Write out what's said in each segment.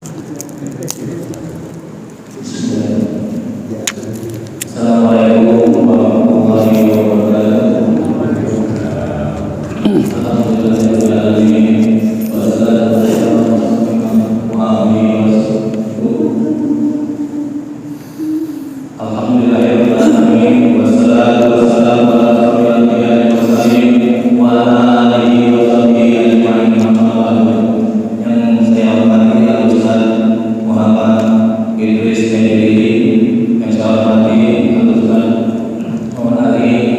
Assalamualaikum warahmatullahi wabarakatuh. Alhamdulillahirrahmanirrahim. Wassalamualaikum warahmatullahi wabarakatuh. Alhamdulillahirrahmanirrahim. Wassalatu wassalamu ala asyrofil mursalin wa ala alihi wa sahbihi ajma'in. Yang saya hormati Al-Ustaz Muhammad Idris Pendiri, yang saya hormati Al-Ustaz Muhammad Ali,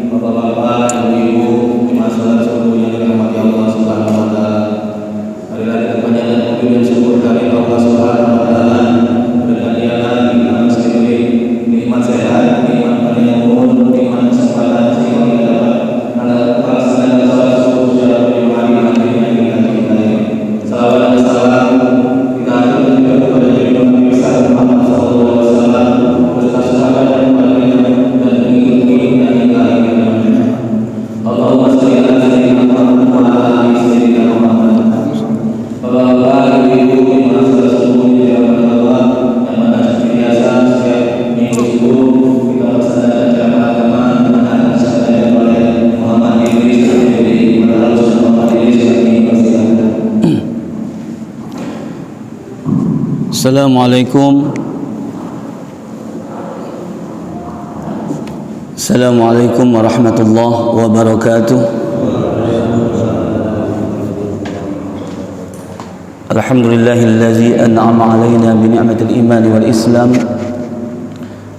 Bapak-bapak, Ibu-ibu, jemaah subuh yang dirahmati Allah Subhanahu wa taala. Marilah kita panjatkan puji dan syukur kehadirat Allah Subhanahu wa taala. Dengan Dia kita masih diberi nikmat sehat, nikmat panjang umur, nikmat kesempatan sehingga kita dapat melaksanakan salat subuh secara berjamaah di masjid yang kita cintai. Salawat dan salam kita aturkan juga kepada junjungan Nabi Muhammad SAW beserta sahabat dan keluarga dan pengikut-pengikutnya hingga akhir zaman. Allahumma shalli ala sayyidina Muhammad wa ala ali sayyidina Muhammad. Bapak-bapak, ibu-ibu, jemaah salat subuh yang dirahmati Allah, yang mana seperti biasa setiap minggu subuh kita melaksanakan ceramah agama dengan anak saya oleh Muhammad Idris Pendiri. Kepada Ustaz Muhammad Idris kami persilakan. Assalamualaikum warahmatullahi wabarakatuh. Alhamdulillahillazi an'ama alaina bi ni'matil iman wal islam.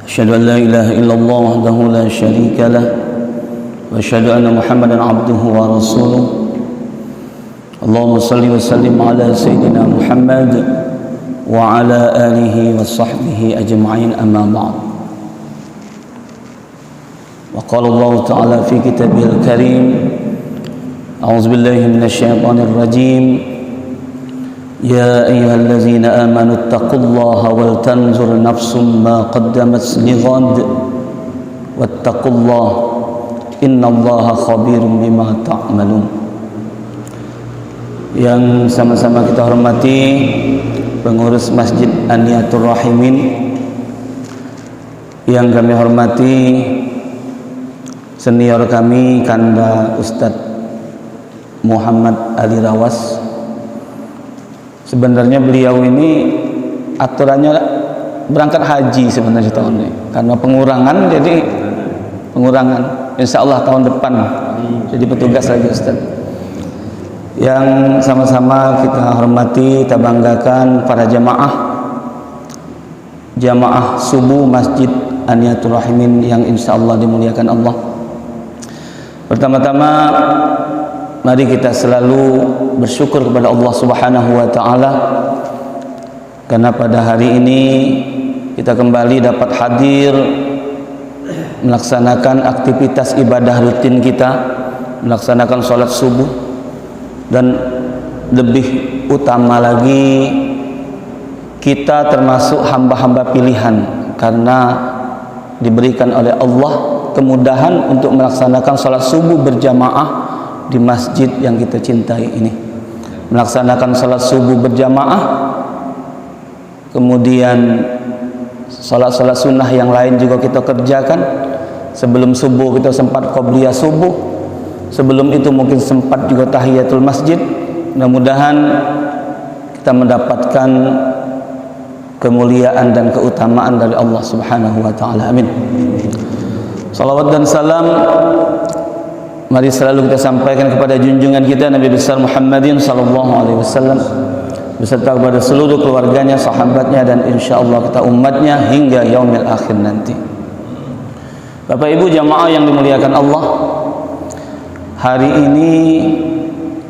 Asyhadu an la ilaha illallah wahdahu la syarika lah wa asyhadu anna Muhammadan abduhu wa rasuluh. Allahumma shalli wa sallim ala sayyidina Muhammad wa ala alihi wa sahbihi ajma'in, amma ba'd. Wa qala Allah ta'ala fi kitabihil karim, a'udzu billahi minasy syaithanir rajim, ya ayyuhallazina amanu taqullaha wal tanzur nafsum ma qaddamat lighad wattaqullaha innallaha khabirum bima ta'malun. Yang sama-sama kita hormati pengurus Masjid Aniyatul Rahimin, yang kami hormati senior kami Kanda Ustadz Muhammad Ali Rawas. Sebenarnya beliau ini aturannya berangkat haji sebenarnya tahun ini, karena pengurangan, jadi pengurangan insya Allah tahun depan jadi petugas lagi Ustadz. Yang sama-sama kita hormati, kita banggakan para jamaah subuh Masjid Aniyatul Rahimin yang insya Allah dimuliakan Allah. Pertama-tama mari kita selalu bersyukur kepada Allah Subhanahu wa taala, karena pada hari ini kita kembali dapat hadir melaksanakan aktivitas ibadah rutin kita, melaksanakan sholat subuh. Dan lebih utama lagi, kita termasuk hamba-hamba pilihan, karena diberikan oleh Allah kemudahan untuk melaksanakan sholat subuh berjamaah di masjid yang kita cintai ini. Melaksanakan sholat subuh berjamaah, kemudian sholat-sholat sunnah yang lain juga kita kerjakan. Sebelum subuh kita sempat qobliyah subuh, sebelum itu mungkin sempat juga tahiyatul masjid. Mudah-mudahan kita mendapatkan kemuliaan dan keutamaan dari Allah Subhanahu wa taala. Amin. Salawat dan salam mari selalu kita sampaikan kepada junjungan kita Nabi besar Muhammadin sallallahu alaihi wasallam, beserta kepada seluruh keluarganya, sahabatnya, dan insyaallah kita umatnya hingga yaumil akhir nanti. Bapak Ibu jamaah yang dimuliakan Allah, hari ini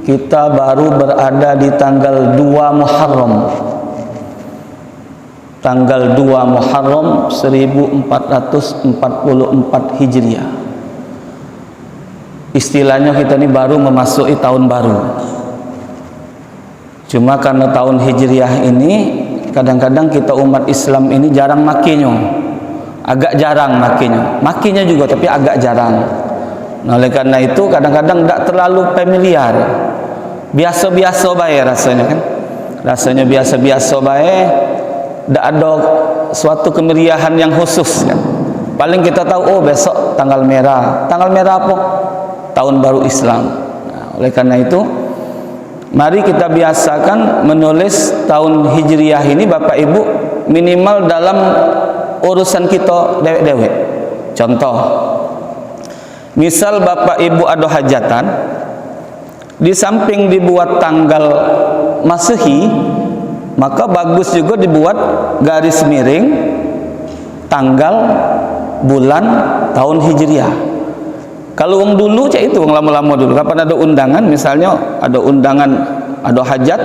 kita baru berada di tanggal 2 Muharram. Tanggal 2 Muharram 1444 Hijriah. Istilahnya kita ini baru memasuki tahun baru. Cuma karena tahun Hijriah ini kadang-kadang kita umat Islam ini jarang makinya. Agak jarang makinya. Makinya juga tapi agak jarang. Nah, oleh karena itu kadang-kadang tidak terlalu familiar, biasa-biasa baik rasanya kan. rasanya biasa-biasa baik, tidak ada suatu kemeriahan yang khusus kan. Paling kita tahu, oh besok tanggal merah. Tanggal merah apa? Tahun baru Islam. Nah, oleh karena itu, mari kita biasakan menulis tahun Hijriah ini Bapak Ibu minimal dalam urusan kita dewek-dewek. Contoh, misal Bapak Ibu ada hajatan, di samping dibuat tanggal Masehi, maka bagus juga dibuat garis miring tanggal, bulan, tahun Hijriah. Kalau wong dulu cak itu, wong lama-lama dulu, kapan ada undangan, misalnya ada undangan, ada hajat,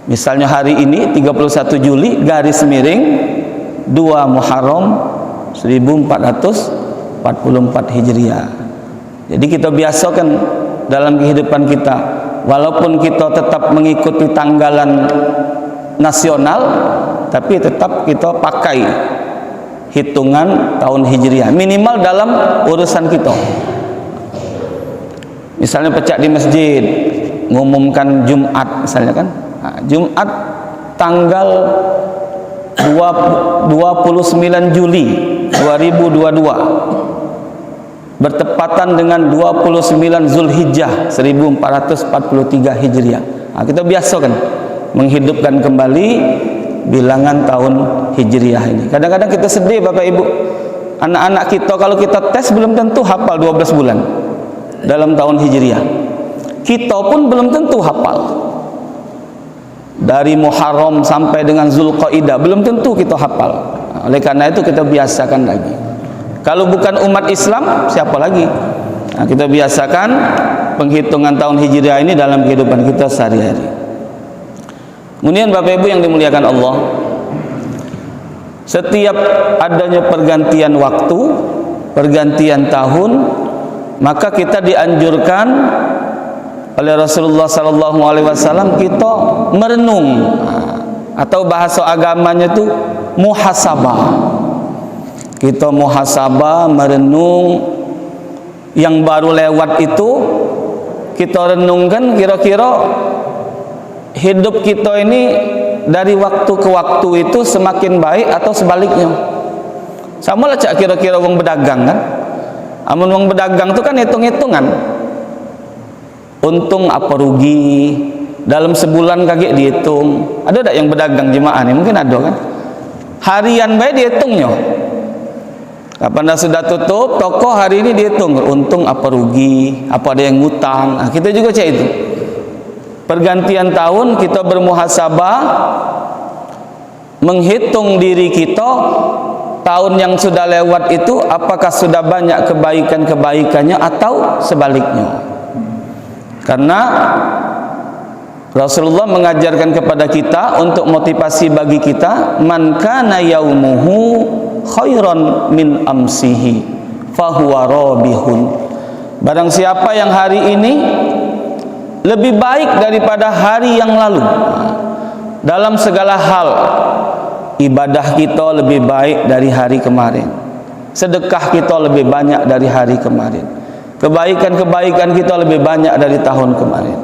misalnya hari ini 31 Juli, garis miring 2 Muharram 1444 Hijriah. Jadi kita biasakan dalam kehidupan kita, walaupun kita tetap mengikuti tanggalan nasional, tapi tetap kita pakai hitungan tahun Hijriah minimal dalam urusan kita. Misalnya pecah di masjid mengumumkan Jumat misalnya kan, nah, Jumat tanggal 29 Juli 2022 bertepatan dengan 29 Zulhijjah 1443 Hijriah. Nah, kita biasa kan menghidupkan kembali bilangan tahun Hijriah ini. Kadang-kadang kita sedih Bapak Ibu, anak-anak kita kalau kita tes belum tentu hafal 12 bulan dalam tahun Hijriah. Kita pun belum tentu hafal dari Muharram sampai dengan Zulqaidah, belum tentu kita hafal. Oleh karena itu kita biasakan lagi. Kalau bukan umat Islam, siapa lagi? Nah, kita biasakan penghitungan tahun Hijriah ini dalam kehidupan kita sehari-hari. Kemudian Bapak Ibu yang dimuliakan Allah, setiap adanya pergantian waktu, pergantian tahun, maka kita dianjurkan oleh Rasulullah SAW kita merenung, atau bahasa agamanya itu muhasabah. Kita muhasabah, merenung yang baru lewat itu, kita renungkan kira-kira hidup kita ini dari waktu ke waktu itu semakin baik atau sebaliknya. Sama lah cak kira-kira wong berdagang kan. Amun wong berdagang itu kan hitung-hitungan. Untung apa rugi dalam sebulan kaget dihitung. Ada tak yang berdagang jemaah ni? Mungkin ada kan. Harian baik dihitungnya. Kapan dah sudah tutup toko hari ini dihitung untung apa rugi, apa ada yang ngutang. Nah, kita juga cak itu. Pergantian tahun kita bermuhasabah, menghitung diri kita tahun yang sudah lewat itu apakah sudah banyak kebaikan-kebaikannya atau sebaliknya. Karena Rasulullah mengajarkan kepada kita untuk motivasi bagi kita, man kana yaumuhu khairan min amsihi fahuwa rabihun. Barang siapa yang hari ini lebih baik daripada hari yang lalu dalam segala hal, ibadah kita lebih baik dari hari kemarin, sedekah kita lebih banyak dari hari kemarin, kebaikan-kebaikan kita lebih banyak dari tahun kemarin,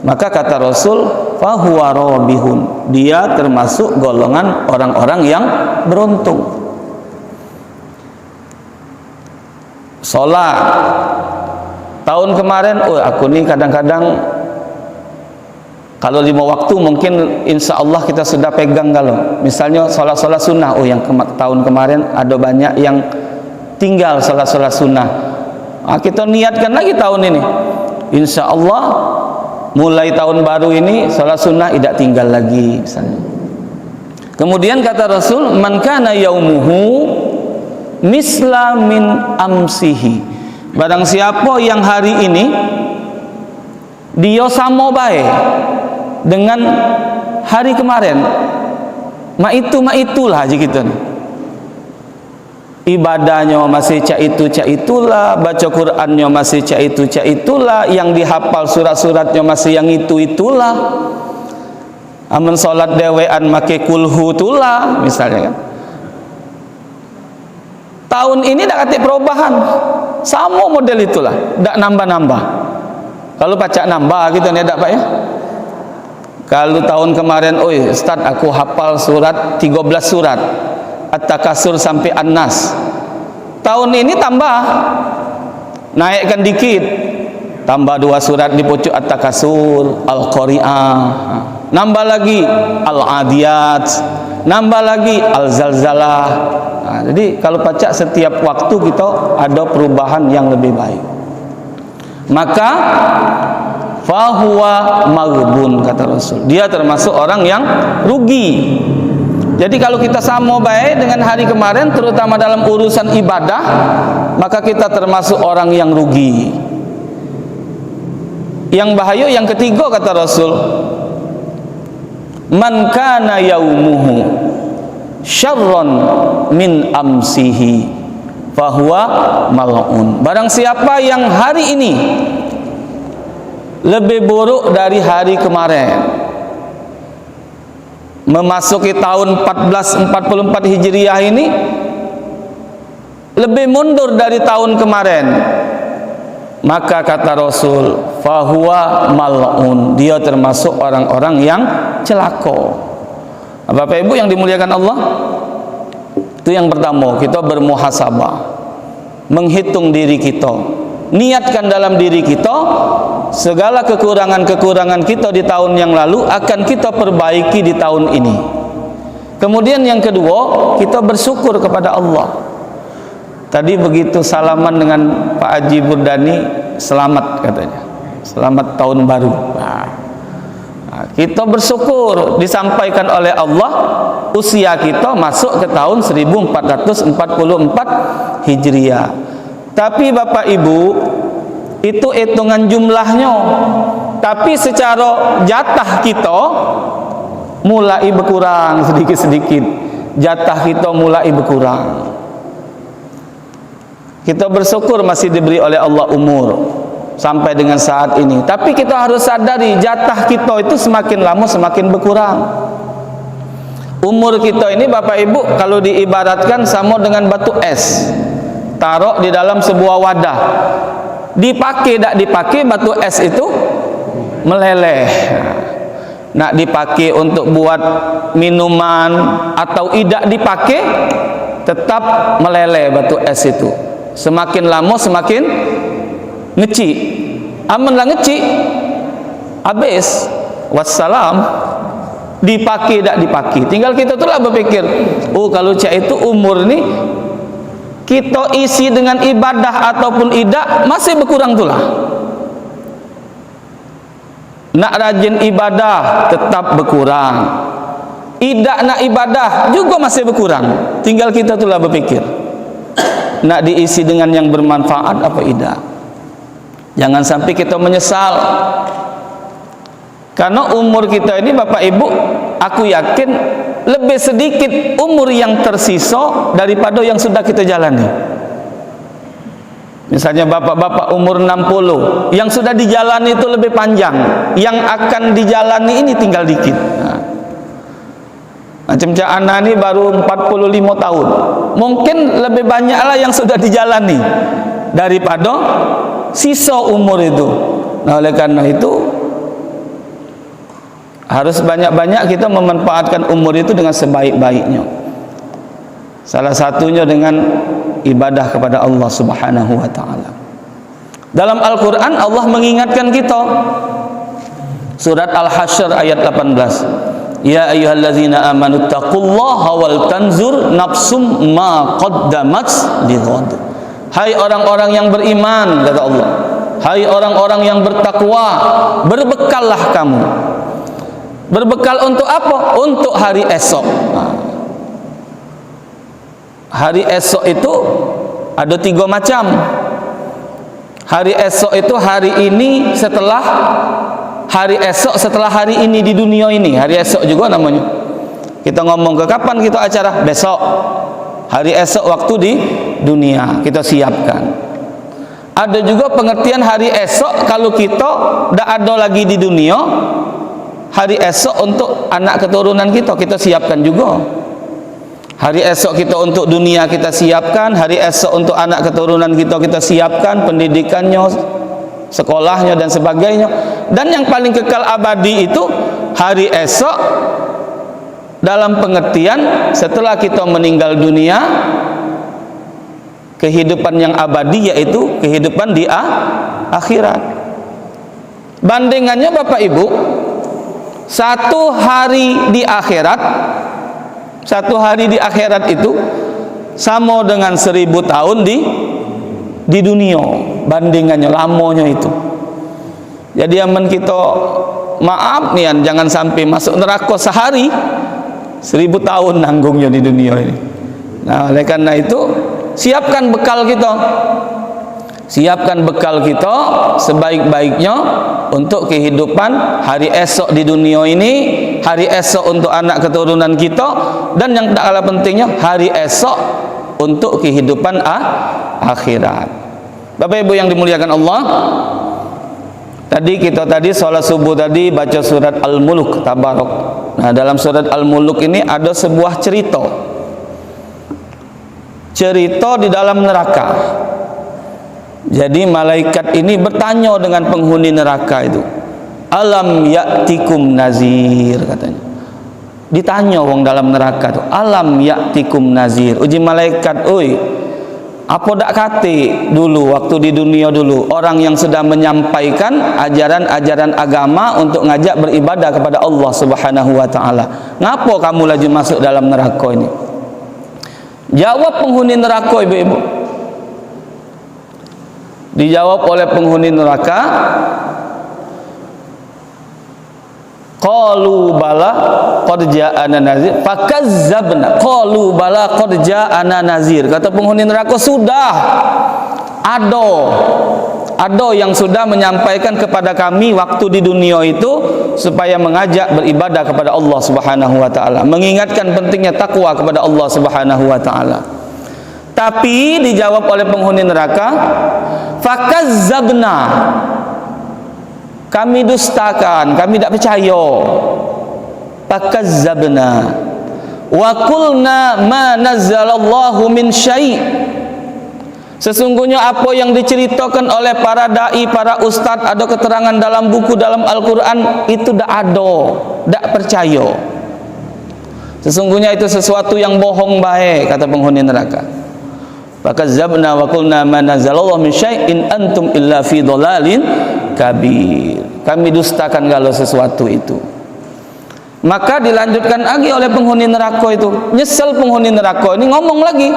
maka kata Rasul fahuwa rabihun, dia termasuk golongan orang-orang yang beruntung. Salat tahun kemarin, oh aku ni kadang-kadang kalau 5 waktu mungkin insya Allah kita sudah pegang. Kalau misalnya salat-salat sunnah, oh yang tahun kemarin ada banyak yang tinggal salat-salat sunnah. Nah, kita niatkan lagi tahun ini, insya Allah mulai tahun baru ini salat sunnah tidak tinggal lagi misalnya. Kemudian kata Rasul, man kana yaumuhu misla min amsihi, barang siapa yang hari ini dia sama baik dengan hari kemarin, mak itulah aja gitu nih. Ibadahnya masih cak itulah, baca Qurannya masih cak itulah, yang dihafal surat-suratnya masih yang itulah. Amun salat dewean make kulhu itulah misalnya kan. Tahun ini dak katik perubahan, sama model itulah, dak nambah-nambah. Kalau pacak nambah gitu nih dak Pak ya. Kalau tahun kemarin, Ustaz aku hafal surat 13 surat At-Takasur sampai An-Nas. Tahun ini tambah, naikkan dikit, tambah 2 surat di pucuk At-Takasur, Al-Qari'ah, nambah lagi Al-Adiyat, nambah lagi Al-Zalzalah. Jadi kalau baca setiap waktu kita ada perubahan yang lebih baik. Maka fahuwa maghbun, kata Rasul, dia termasuk orang yang rugi. Jadi kalau kita sama baik dengan hari kemarin, terutama dalam urusan ibadah, maka kita termasuk orang yang rugi. Yang bahaya yang ketiga, kata Rasul, man kana yaumuhu syarron min amsihi fahuwa mal'un. Barang siapa yang hari ini lebih buruk dari hari kemarin, memasuki tahun 1444 Hijriah ini lebih mundur dari tahun kemarin, maka kata Rasul, fahuwa mal'un, dia termasuk orang-orang yang celaka. Bapak Ibu yang dimuliakan Allah, itu yang pertama, kita bermuhasabah, menghitung diri kita, niatkan dalam diri kita segala kekurangan-kekurangan kita di tahun yang lalu akan kita perbaiki di tahun ini. Kemudian yang kedua, kita bersyukur kepada Allah. Tadi begitu salaman dengan Pak Haji Burdani, selamat katanya, selamat tahun baru. Kita bersyukur disampaikan oleh Allah usia kita masuk ke tahun 1444 Hijriah. Tapi Bapak Ibu, itu hitungan jumlahnya, tapi secara jatah kita mulai berkurang sedikit-sedikit. Jatah kita mulai berkurang. Kita bersyukur masih diberi oleh Allah umur sampai dengan saat ini, tapi kita harus sadari jatah kita itu semakin lama semakin berkurang. Umur kita ini Bapak Ibu kalau diibaratkan sama dengan batu es, taruh di dalam sebuah wadah, dipakai tak dipakai batu es itu meleleh. Nak dipakai untuk buat minuman atau tidak dipakai, tetap meleleh batu es itu. Semakin lama semakin ngecik. Aman lah ngecik, habis, wassalam. Dipakai tak dipakai, tinggal kita tu lah berpikir, kalau cak itu umur ni kita isi dengan ibadah ataupun tidak masih berkurang tu lah. Nak rajin ibadah tetap berkurang, tidak nak ibadah juga masih berkurang. Tinggal kita tu lah berpikir, nak diisi dengan yang bermanfaat apa tidak. Jangan sampai kita menyesal. Karena umur kita ini Bapak Ibu, aku yakin lebih sedikit umur yang tersisa daripada yang sudah kita jalani. Misalnya bapak-bapak umur 60, yang sudah dijalani itu lebih panjang, yang akan dijalani ini tinggal dikit. Macam Cak Ana ini baru 45 tahun, mungkin lebih banyaklah yang sudah dijalani daripada sisa umur itu. Nah, oleh karena itu harus banyak-banyak kita memanfaatkan umur itu dengan sebaik-baiknya. Salah satunya dengan ibadah kepada Allah Subhanahu wa taala. Dalam Al-Qur'an Allah mengingatkan kita. Surat Al-Hasyr ayat 18. Ya ayyuhallazina amanu taqullaha wal tanzur nafsum ma qaddamat lighad. Hai orang-orang yang beriman, kata Allah. Hai orang-orang yang bertakwa, berbekallah kamu. Berbekal untuk apa? Untuk hari esok. Hari esok itu ada 3 macam. Hari esok itu hari ini setelah hari esok setelah hari ini di dunia ini. Hari esok juga namanya. Kita ngomong ke kapan kita acara? Besok. Hari esok waktu di dunia kita siapkan. Ada juga pengertian hari esok kalau kita tidak ada lagi di dunia. Hari esok untuk anak keturunan kita siapkan juga. Hari esok kita untuk dunia kita siapkan, hari esok untuk anak keturunan kita siapkan, pendidikannya, sekolahnya dan sebagainya. Dan yang paling kekal abadi itu hari esok dalam pengertian setelah kita meninggal dunia, kehidupan yang abadi, yaitu kehidupan di akhirat. Bandingannya Bapak Ibu, satu hari di akhirat itu sama dengan 1000 tahun di dunia. Bandingannya lamanya itu. Jadi aman kita maaf nih, jangan sampai masuk neraka sehari, 1000 tahun nanggungnya di dunia ini. Nah, oleh karena itu siapkan bekal kita. Siapkan bekal kita sebaik-baiknya untuk kehidupan hari esok di dunia ini, hari esok untuk anak keturunan kita, dan yang tak kalah pentingnya hari esok untuk kehidupan akhirat. Bapak Ibu yang dimuliakan Allah, kita sholat subuh tadi baca surat Al-Mulk Tabarok. Nah, dalam surat Al-Mulk ini ada sebuah cerita di dalam neraka. Jadi malaikat ini bertanya dengan penghuni neraka itu, alam ya'tikum nazir, katanya. Ditanya orang dalam neraka itu, alam ya'tikum nazir. Uji malaikat, oi, apa dak kate dulu waktu di dunia dulu orang yang sudah menyampaikan ajaran-ajaran agama untuk ngajak beribadah kepada Allah Subhanahu wa taala. Ngapo kamu lagi masuk dalam neraka ini? Jawab penghuni neraka, ibu-ibu. Dijawab oleh penghuni neraka, qalu bala qad ja'ana nazir fakazzabna. Qalu bala qad ja'ana nazir. Kata penghuni neraka, sudah ada yang sudah menyampaikan kepada kami waktu di dunia itu supaya mengajak beribadah kepada Allah Subhanahu wa taala, mengingatkan pentingnya takwa kepada Allah Subhanahu wa taala. Tapi dijawab oleh penghuni neraka, fakazzabna, kami dustakan, kami tidak percaya. Fakazzabna wa qulna ma nazzalallahu min syai'. Sesungguhnya apa yang diceritakan oleh para dai, para ustaz, ada keterangan dalam buku, dalam Al-Quran, itu tidak ada, tidak percaya. Sesungguhnya itu sesuatu yang bohong baik, kata penghuni neraka. Fakazzabna wa qulna ma nazzalallahu min syai'in antum illa fi dhalalin kabir. Kami dustakan kalau sesuatu itu. Maka dilanjutkan lagi oleh penghuni neraka itu. Nyesel penghuni neraka ini ngomong lagi.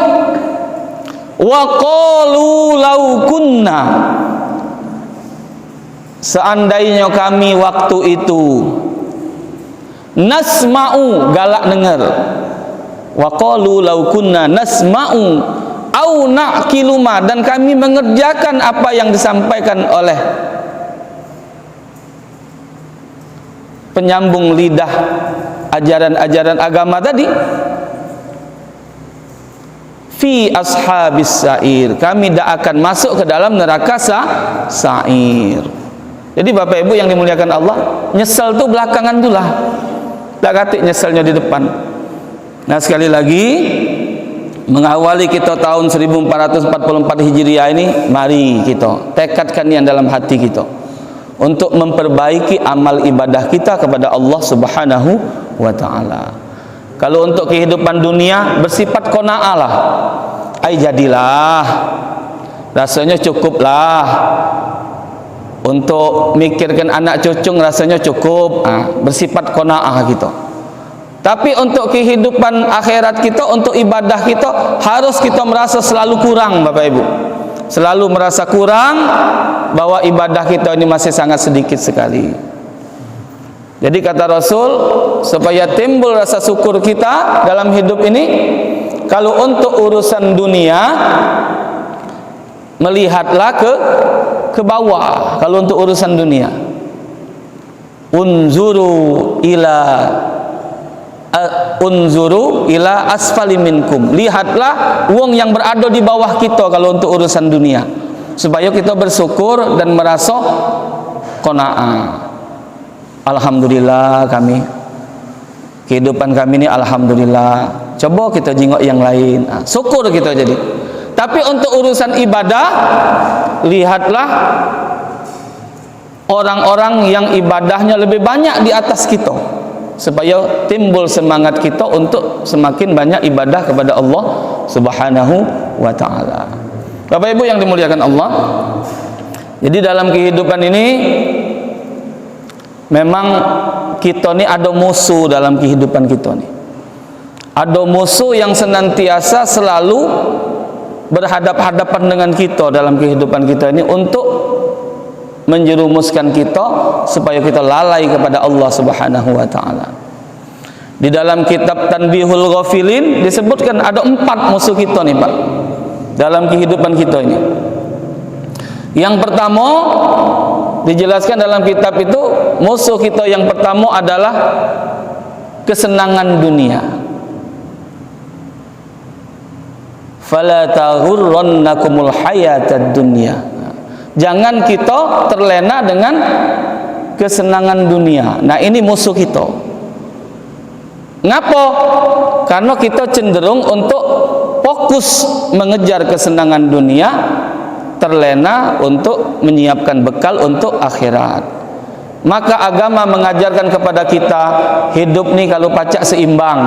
Wa qalu law kunna, seandainya kami waktu itu nasma'u, galak dengar. Wa qalu law kunna nasma'u au na'qilu ma, dan kami mengerjakan apa yang disampaikan oleh penyambung lidah ajaran-ajaran agama tadi, fi ashabis sa'ir, kami tidak akan masuk ke dalam neraka sa'ir. Jadi Bapak Ibu yang dimuliakan Allah, nyesel tuh belakangan tuh lah, tak katik nyeselnya di depan. Nah, sekali lagi mengawali kita tahun 1444 Hijriah ini, mari kita tekadkan yang dalam hati kita untuk memperbaiki amal ibadah kita kepada Allah Subhanahu wa taala. Kalau untuk kehidupan dunia bersifat qanaah lah, jadilah, rasanya cukuplah. Untuk mikirkan anak cucu rasanya cukup, bersifat qanaah gitu. Tapi untuk kehidupan akhirat kita, untuk ibadah kita, harus kita merasa selalu kurang, Bapak Ibu. Selalu merasa kurang, bahwa ibadah kita ini masih sangat sedikit sekali. Jadi kata Rasul, supaya timbul rasa syukur kita dalam hidup ini, kalau untuk urusan dunia, melihatlah ke bawah. Kalau untuk urusan dunia, unzuru ila asfali minkum, lihatlah wong yang berada di bawah kita kalau untuk urusan dunia, supaya kita bersyukur dan merasa qanaah. Alhamdulillah, kami kehidupan kami ini alhamdulillah. Coba kita jengok yang lain, syukur kita jadi. Tapi untuk urusan ibadah, lihatlah orang-orang yang ibadahnya lebih banyak di atas kita. supaya timbul semangat kita untuk semakin banyak ibadah kepada Allah Subhanahu wa taala. Bapak Ibu yang dimuliakan Allah, jadi dalam kehidupan ini memang kita ni ada musuh dalam kehidupan kita ni. Ada musuh yang senantiasa selalu berhadap-hadapan dengan kita dalam kehidupan kita ini untuk menjerumuskan kita supaya kita lalai kepada Allah Subhanahu wa taala. Di dalam kitab Tanbihul Ghafilin disebutkan ada 4 musuh kita nih Pak dalam kehidupan kita ini. Yang pertama dijelaskan dalam kitab itu, musuh kita yang pertama adalah kesenangan dunia. Fala taghurrannakumul hayatad dunya. Jangan kita terlena dengan kesenangan dunia. Nah, ini musuh kita. Ngapa? Karena kita cenderung untuk fokus mengejar kesenangan dunia, terlena untuk menyiapkan bekal untuk akhirat. Maka agama mengajarkan kepada kita hidup nih kalau pacak seimbang.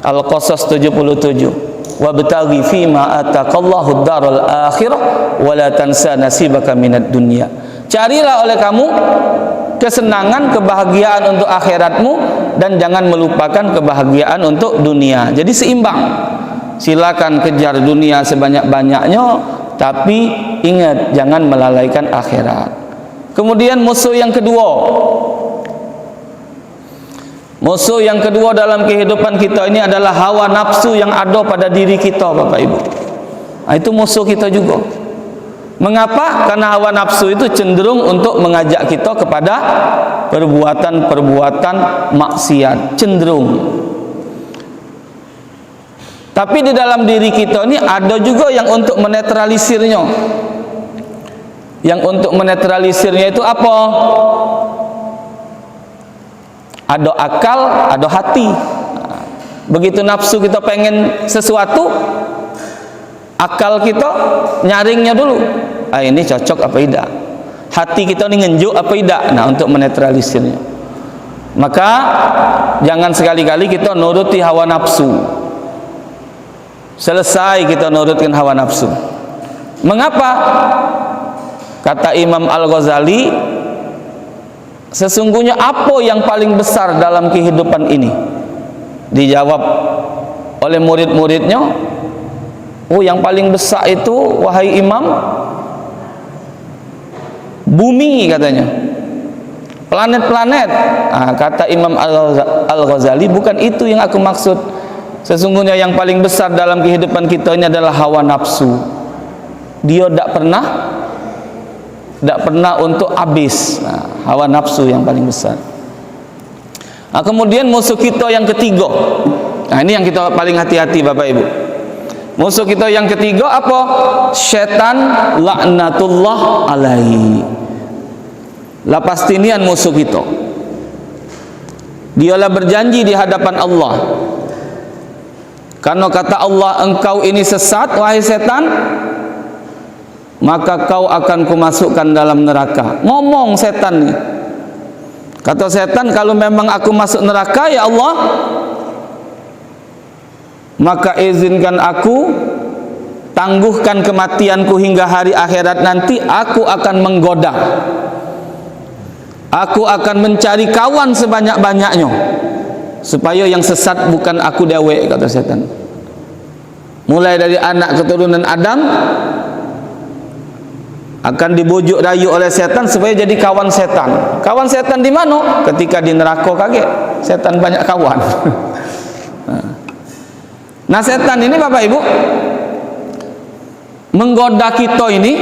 Al-Qasas 77. Wabtaghi fima ataqallahu ad-daral akhirah wa la tansa nasibaka minad dunya. Carilah oleh kamu kesenangan, kebahagiaan untuk akhiratmu dan jangan melupakan kebahagiaan untuk dunia. Jadi seimbang. Silakan kejar dunia sebanyak-banyaknya, tapi ingat jangan melalaikan akhirat. Kemudian musuh yang kedua. Musuh yang kedua dalam kehidupan kita ini adalah hawa nafsu yang ada pada diri kita, Bapak Ibu. Nah, itu musuh kita juga. Mengapa? Karena hawa nafsu itu cenderung untuk mengajak kita kepada perbuatan-perbuatan maksiat, cenderung. Tapi di dalam diri kita ini ada juga yang untuk menetralisirnya. Yang untuk menetralisirnya itu apa? Ada akal, ada hati. Begitu nafsu kita pengen sesuatu, akal kita nyaringnya dulu. Ah, ini cocok apa tidak? Hati kita ini ngenjuk apa tidak? Nah, untuk menetralisirnya. Maka jangan sekali-kali kita nuruti hawa nafsu. Selesai kita nurutkan hawa nafsu. Mengapa? Kata Imam Al-Ghazali, sesungguhnya apa yang paling besar dalam kehidupan ini? Dijawab oleh murid-muridnya, oh yang paling besar itu wahai Imam, bumi katanya, planet-planet. Nah, kata Imam Al-Ghazali, bukan itu yang aku maksud. Sesungguhnya yang paling besar dalam kehidupan kita ini adalah hawa nafsu. Dia tidak pernah untuk habis. Nah, hawa nafsu yang paling besar. Nah, kemudian musuh kita yang ketiga. Nah, ini yang kita paling hati-hati Bapak Ibu. Musuh kita yang ketiga apa? Setan laknatullah alaihi. Lah pastinian musuh kita. Dialah berjanji di hadapan Allah. Karena kata Allah, engkau ini sesat wahai setan, maka kau akan kumasukkan dalam neraka. Ngomong setan nih. Kata setan, kalau memang aku masuk neraka ya Allah, maka izinkan aku, tangguhkan kematianku hingga hari akhirat nanti. Aku akan menggoda, aku akan mencari kawan sebanyak-banyaknya, supaya yang sesat bukan aku dewek, kata setan. Mulai dari anak keturunan Adam akan dibujuk rayu oleh setan supaya jadi kawan setan. Kawan setan di mana? Ketika di neraka kaget, setan banyak kawan. Nah, setan ini Bapak Ibu menggoda kita ini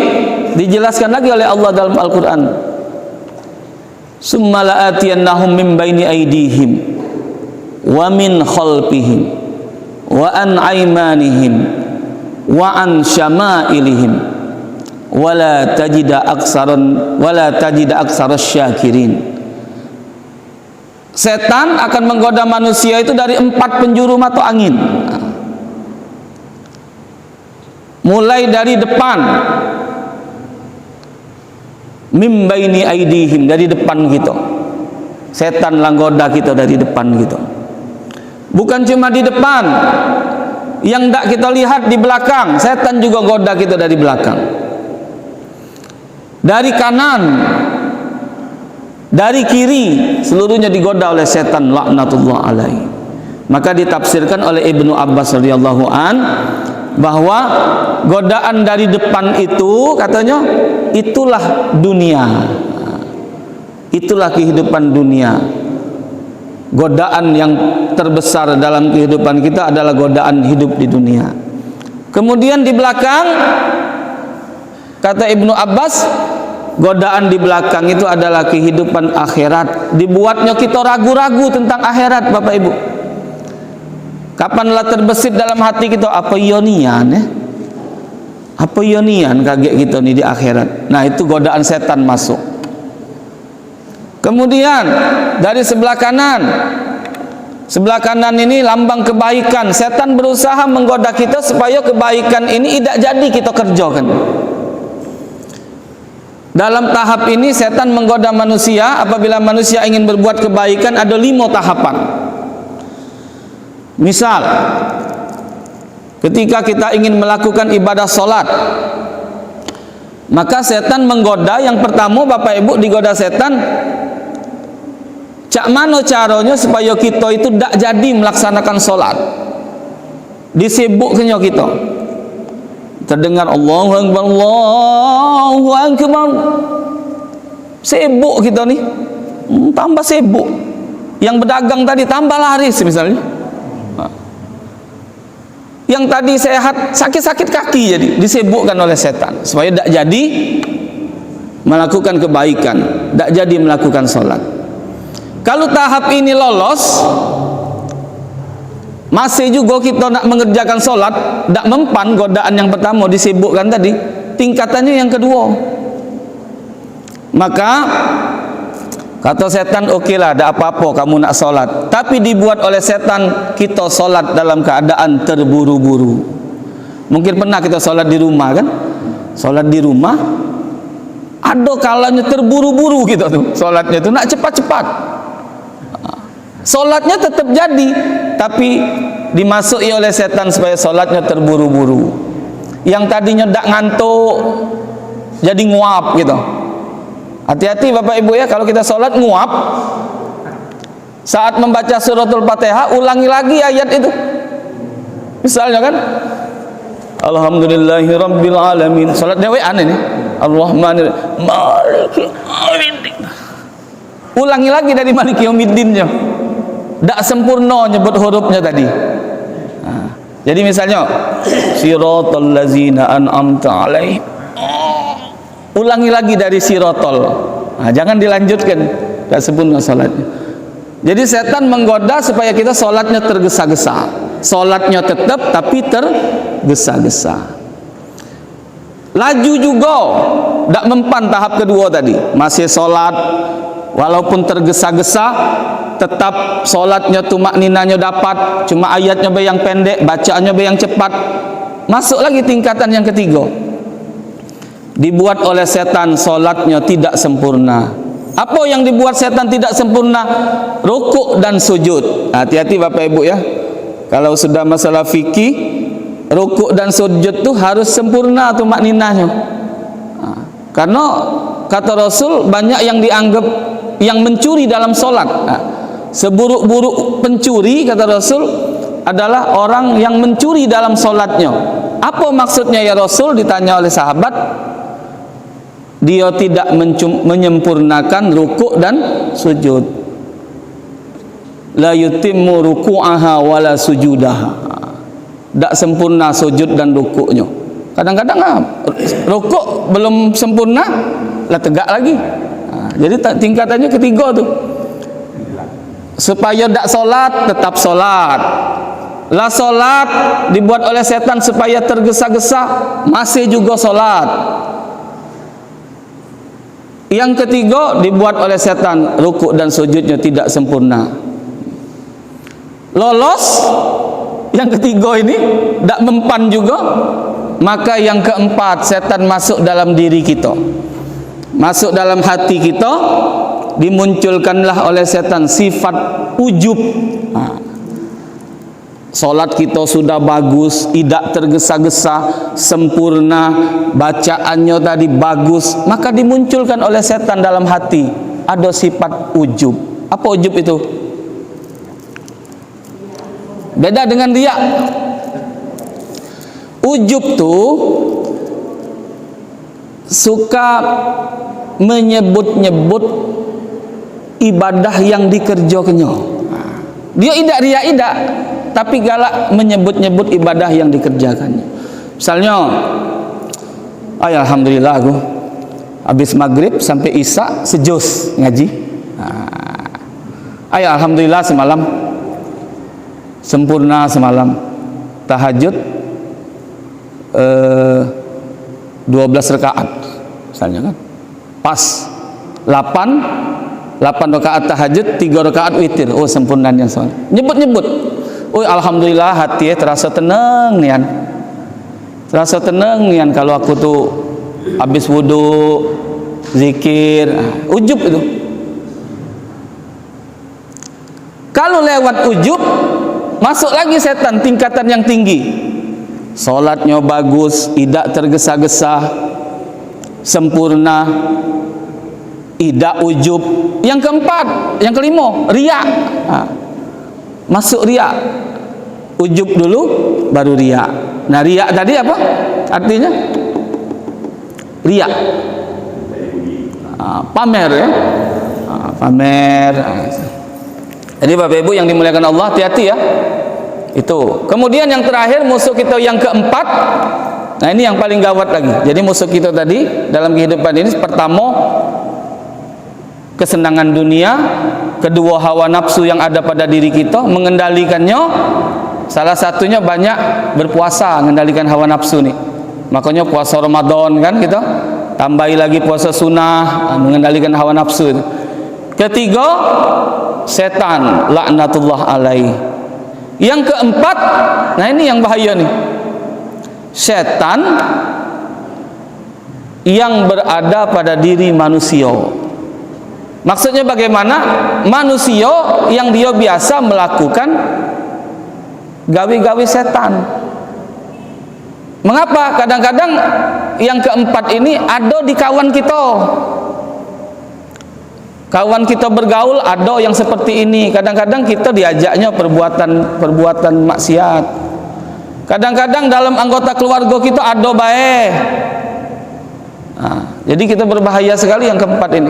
dijelaskan lagi oleh Allah dalam Al-Qur'an. Summa la'atiyannahum min baini aydihim wa min khalfihim wa an aymanihim wa an syama'ilihim wala tajida aksaras syakirin. Setan akan menggoda manusia itu dari 4 penjuru mata angin. Mulai dari depan, mim baini aidihim, dari depan kita. setan lah goda kita dari depan gitu. Bukan cuma di depan, yang tak kita lihat di belakang, setan juga goda kita dari belakang, dari kanan, dari kiri, seluruhnya digoda oleh setan laknatullah alaihi. Maka ditafsirkan oleh Ibnu Abbas radhiyallahu an bahwa godaan dari depan itu katanya itulah dunia, itulah kehidupan dunia. Godaan yang terbesar dalam kehidupan kita adalah godaan hidup di dunia. Kemudian di belakang, kata Ibnu Abbas, godaan di belakang itu adalah kehidupan akhirat. Dibuatnya kita ragu-ragu tentang akhirat, Bapak Ibu. Kapanlah terbesit dalam hati kita, apa ionian ya? Apa ionian kaget kita nih di akhirat. Nah, itu godaan setan masuk. Kemudian dari sebelah kanan ini lambang kebaikan. Setan berusaha menggoda kita supaya kebaikan ini tidak jadi kita kerjakan. Dalam tahap ini setan menggoda manusia. Apabila manusia ingin berbuat kebaikan, ada 5 tahapan. Misal, ketika kita ingin melakukan ibadah solat, maka setan menggoda. Yang pertama, Bapak Ibu, digoda setan, cak mano caranya supaya kita itu tidak jadi melaksanakan solat. Disibuknya kita, terdengar Allahu Akbar, Allahu Akbar, sibuk kita nih, tambah sibuk. Yang berdagang tadi tambah laris misalnya. Yang tadi sehat sakit-sakit kaki jadi disibukkan oleh setan supaya tidak jadi melakukan kebaikan, tidak jadi melakukan solat. Kalau tahap ini lolos, masih juga kita nak mengerjakan solat, tidak mempan godaan yang pertama disibukkan tadi, tingkatannya yang kedua. Maka kata setan, oke lah, tidak apa-apa kamu nak solat, tapi dibuat oleh setan kita solat dalam keadaan terburu-buru. Mungkin pernah kita solat di rumah kan? Solat di rumah, ada kalanya terburu-buru kita tuh, solatnya itu nak cepat-cepat. Solatnya tetap jadi, tapi dimasuki oleh setan supaya solatnya terburu-buru. Yang tadinya tidak ngantuk jadi nguap gitu. Hati-hati Bapak Ibu ya, kalau kita solat nguap, saat membaca suratul Fatihah ulangi lagi ayat itu. Misalnya kan, Alhamdulillahirabbil alamin, solat dewe aneh nih, Ar-Rahmanir Maliki Yaumiddin, ulangi lagi dari Maliki Yaumiddinnya. Tak sempurna nyebut hurufnya tadi. Jadi misalnya siratal ladzina an'amta alaihim, ulangi lagi dari siratal. Jangan dilanjutkan, tak sempurna salatnya. Jadi setan menggoda supaya kita salatnya tergesa-gesa. Salatnya tetap tapi tergesa-gesa. Laju juga, tak mempan tahap kedua tadi. Masih salat walaupun tergesa-gesa, tetap solatnya tumakninanya dapat, cuma ayatnya yang pendek, bacaannya yang cepat. Masuk lagi tingkatan yang ketiga, dibuat oleh setan solatnya tidak sempurna. Apa yang dibuat setan tidak sempurna? Rukuk dan sujud. Hati-hati Bapak Ibu ya, kalau sudah masalah fikih, rukuk dan sujud tuh harus sempurna tumakninanya. Karena kata Rasul, banyak yang dianggap yang mencuri dalam solat. Seburuk-buruk pencuri, kata Rasul, adalah orang yang mencuri dalam solatnya. Apa maksudnya ya Rasul? Ditanya oleh sahabat. Dia tidak menyempurnakan rukuk dan sujud. La yutimmu ruku'aha wala sujudaha. Tak sempurna sujud dan rukuknya. Kadang-kadang rukuk belum sempurna, lah tegak lagi. Jadi tingkatannya ketiga tuh. Supaya tak solat, tetap solat. Lah solat dibuat oleh setan supaya tergesa-gesa, masih juga solat. Yang ketiga dibuat oleh setan, rukuk dan sujudnya tidak sempurna. Lolos yang ketiga ini, tak mempan juga. Maka yang keempat, setan masuk dalam diri kita, masuk dalam hati kita, dimunculkanlah oleh setan sifat ujub. Solat kita sudah bagus, tidak tergesa-gesa, sempurna, bacaannya tadi bagus, maka dimunculkan oleh setan dalam hati ada sifat ujub. Apa ujub itu? Beda dengan riya. Ujub tuh suka menyebut-nyebut ibadah yang dikerjakannya. Dia tidak riya, tidak, tapi galak menyebut-nyebut ibadah yang dikerjakannya. Misalnya, alhamdulillah aku habis maghrib sampai isya sejus ngaji. Alhamdulillah semalam sempurna, semalam tahajud 12 rakaat misalnya kan, pas 8 rakaat tahajud, 3 rakaat witir. Oh, sempurnanya soal nyebut-nyebut. Oh, alhamdulillah hati terasa tenang nian, terasa tenang nian kalau aku tuh habis wudu zikir. Ujub itu. Kalau lewat ujub masuk lagi setan tingkatan yang tinggi. Salatnya bagus, tidak tergesa-gesa, sempurna, tidak ujub. Yang keempat, yang kelima, riya. Masuk riya. Ujub dulu baru riya. Nah, riya tadi apa artinya? Riya, pamer ya, pamer. Jadi Bapak Ibu yang dimuliakan Allah, hati-hati ya. Itu. Kemudian yang terakhir, musuh kita yang keempat. Nah, ini yang paling gawat lagi. Jadi musuh kita tadi dalam kehidupan ini, pertama kesenangan dunia, kedua hawa nafsu yang ada pada diri kita, mengendalikannya. Salah satunya banyak berpuasa, mengendalikan hawa nafsu nih. Makanya puasa Ramadan kan kita, tambahi lagi puasa sunnah, mengendalikan hawa nafsu itu. Ketiga, setan laknatullah alaih. Yang keempat, nah ini yang bahaya nih, setan yang berada pada diri manusia. Maksudnya bagaimana? Manusia yang dia biasa melakukan gawe-gawe setan. Mengapa? Kadang-kadang yang keempat ini ada di kawan kita. Kawan kita bergaul ada yang seperti ini. Kadang-kadang kita diajaknya perbuatan maksiat. Kadang-kadang dalam anggota keluarga kita ada baik. Jadi kita berbahaya sekali yang keempat ini.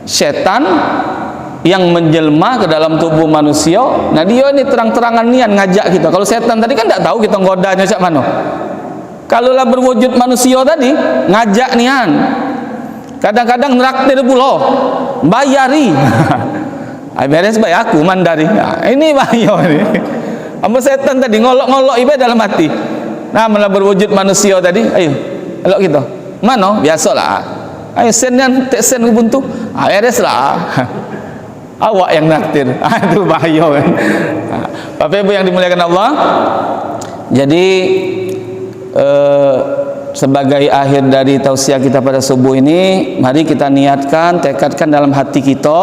Setan yang menjelma ke dalam tubuh manusia. Nah, dia ini terang-terangan nian ngajak kita. Kalau setan tadi kan tidak tahu kita ngodanya cak mana. Kalau lah berwujud manusia tadi ngajak nian. Kadang-kadang neraktir pula, bayari. Beres bayar aku mandari. Ini bahaya ini. Apa setan tadi ngolok-ngolok ibadah dalam hati. Nah, malah berwujud manusia tadi. Ayo, elok kita. Mana? Biasalah. Ayo sen tek sen buntu. Beres lah. Awak yang naktir. Itu bahaya kan. Bapak Ibu yang dimuliakan Allah. Jadi sebagai akhir dari tausiah kita pada subuh ini, mari kita niatkan, tekadkan dalam hati kita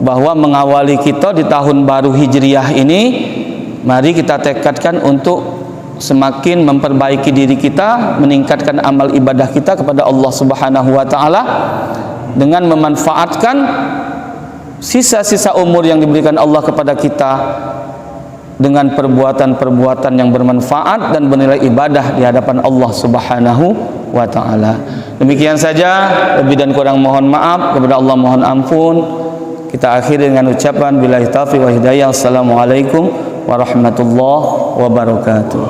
bahwa mengawali kita di tahun baru Hijriah ini, mari kita tekadkan untuk semakin memperbaiki diri kita, meningkatkan amal ibadah kita kepada Allah Subhanahu wa taala dengan memanfaatkan sisa-sisa umur yang diberikan Allah kepada kita dengan perbuatan-perbuatan yang bermanfaat dan bernilai ibadah di hadapan Allah Subhanahu wa taala. Demikian saja, lebih dan kurang mohon maaf, kepada Allah mohon ampun. Kita akhiri dengan ucapan billahi taufiq wa hidayah. Assalamualaikum warahmatullahi wabarakatuh.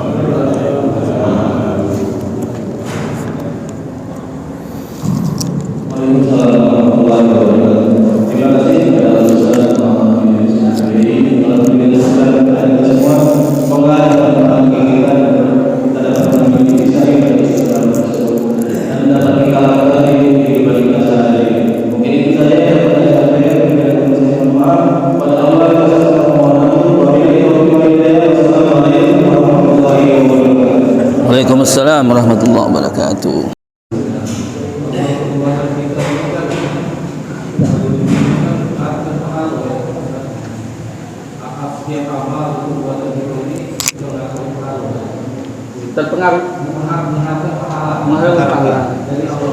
Waalaikumsalam warahmatullahi wabarakatuh. Terima kasih kepada Ustaz Muhammad bin Ismail. Alhamdulillah kita semua semoga dapat kita dapat memiliki kisah yang Islam tersebut dan dapat kita lakukan di kehidupan kita sehari-hari. Mungkin itu saja yang dapat saya sampaikan dan saya mohon maaf pada Allah yang Wassalamualaikum warahmatullahi wabarakatuh. Waalaikumsalam warahmatullahi wabarakatuh. setiap amal itu buat ini sudah terpengaruh. Terpengaruh Mengatur pahala. mengaruh pahala. Dari Allah.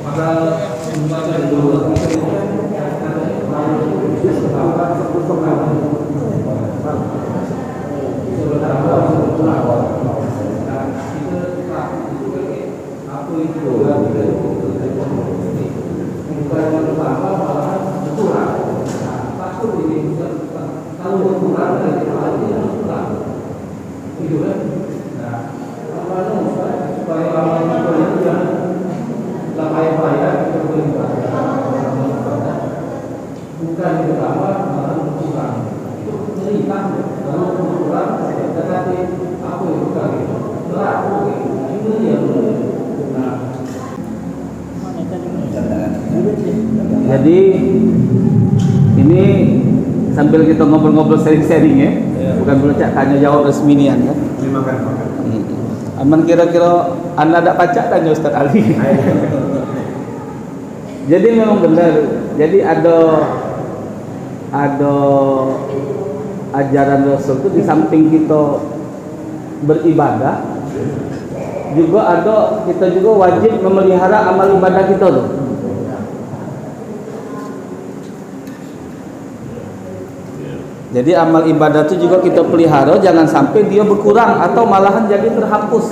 Padahal membaca dulu bukan pertama malah berkurang itu melihat lalu berkurang tetapi apa yang bukan itu berlaku itu dia Jadi ini sambil kita ngobrol-ngobrol sharing-sharing ya, bukan belecak tanya jawab resminian kan. Makan. Aman kira-kira anda ada pacak tanya Ustaz Ali. Jadi memang benar. Jadi ada ajaran Rasul itu di samping kita beribadah juga kita juga wajib memelihara amal ibadah kita tuh. Jadi amal ibadah itu juga kita pelihara, jangan sampai dia berkurang atau malahan jadi terhapus.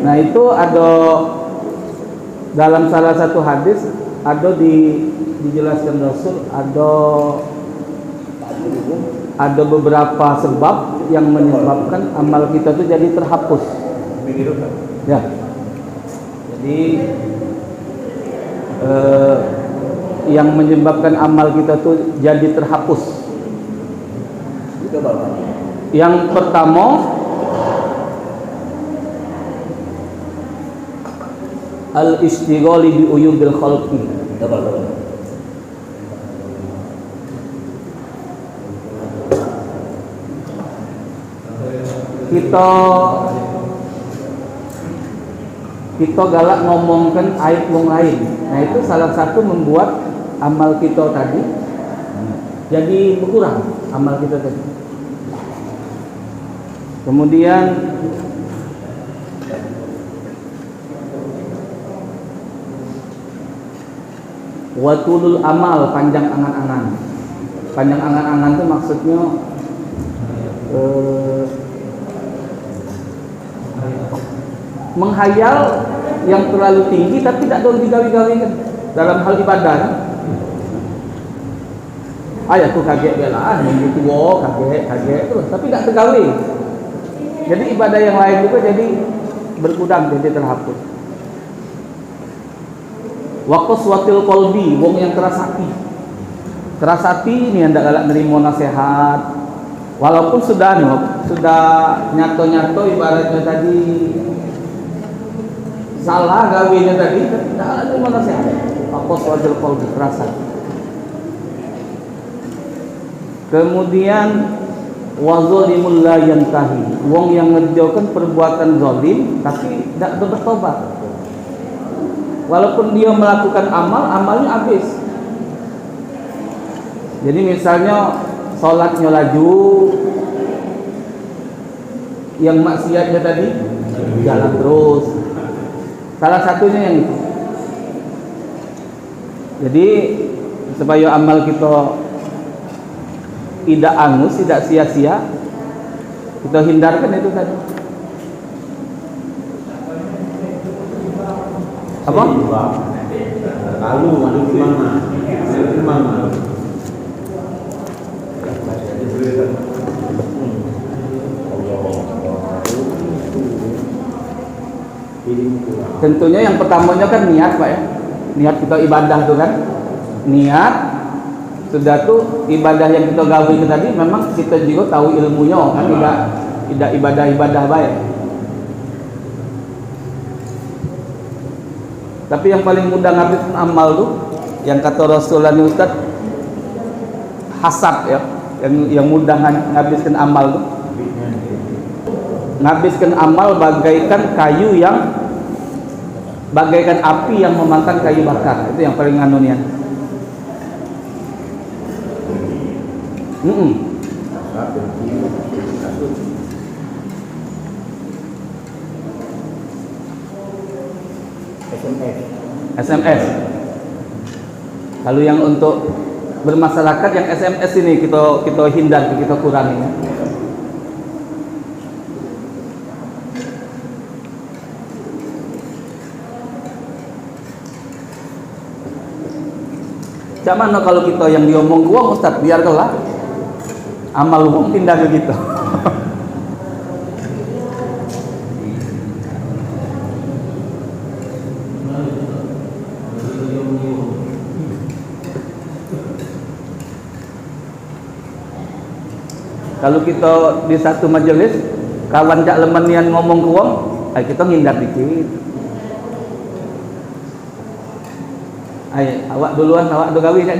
Nah itu ada dalam salah satu hadis ada dijelaskan Rasul ada beberapa sebab yang menyebabkan amal kita itu jadi terhapus. Ya. Jadi yang menyebabkan amal kita itu jadi terhapus. Yang pertama al-istighali bi uyubil khalqi. Kita galak ngomongkan aib wong lain. Nah itu salah satu membuat amal kita tadi jadi berkurang amal kita tadi. Kemudian watulul amal, panjang angan-angan. Panjang angan-angan itu maksudnya menghayal yang terlalu tinggi tapi tidak boleh digawi-gawikan dalam hal ibadah. Aku kaget belaan, begitu kaget terus, tapi tidak tergawi. Jadi ibadah yang lain juga jadi berkurang, jadi terhapus. Wa qaswatil qalbi, wong yang keras hati. Keras hati ini hendak galak nerima nasihat. Walaupun sudah nyato-nyato ibaratnya tadi salah gawinya tadi, tapi tidak nerima nasihat. Wa qaswatil qalbi, keras hati. Kemudian wazolimul la yantahi, wong yang ngerjakan perbuatan zalim tapi tidak bertobat. Walaupun dia melakukan amalnya habis. Jadi misalnya sholatnya laju, yang maksiatnya tadi jalan terus. Salah satunya yang itu. Jadi supaya amal kita tidak angus, tidak sia-sia, kita hindarkan itu tadi. Apa? Lalu gimana? Tentunya yang pertamanya kan niat, Pak ya. Niat kita ibadah tuh kan. Niat sudah tuh ibadah yang kita gawe tadi memang kita juga tahu ilmunya kan, tidak ibadah baik. Tapi yang paling mudah ngabisin amal tuh yang kata Rasulullah Ustaz, hasad ya, yang mudah ngabiskan amal tuh. Ngabiskan amal bagaikan api yang memakan kayu bakar. Itu yang paling anunya. WhatsApp dan kasus. SMS. SMS. Kalau yang untuk bermasyarakat yang SMS ini kita hindari, kita kurangi. Cak mana kalau kita yang diomong gua Ustaz, biarkanlah amal wong pindah ke kita. Kalau kita di satu majelis kawan cak lemenian ngomong ke wong, kita ngindar dikit. Awak duluan, awak do gawe kan?